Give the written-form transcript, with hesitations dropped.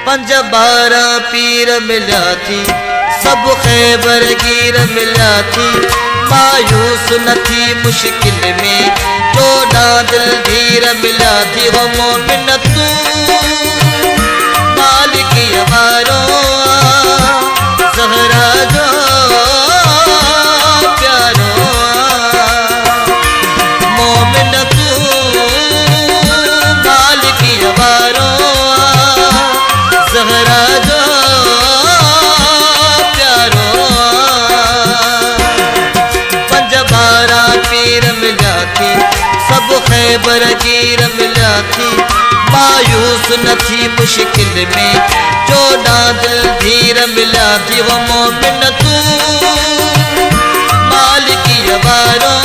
पंज 12 पीर मिला थी, सब खैबर गिर मिला थी। मायूस न थी मुश्किल में, 14 दिल धीर मिला थी। वो मोमिन तू मालिक अवारो, ज़हरा जो प्यारो। मोमिन तू मालिक अवारो, ज़हरा जो प्यारो। पंज 12 पीर मिला थी, सब खैबर गिर मिला थी। मायूस न थी मुश्किल में, 14 दिल धीर मिला थी। वो मोमिन तू मालिक अवारो,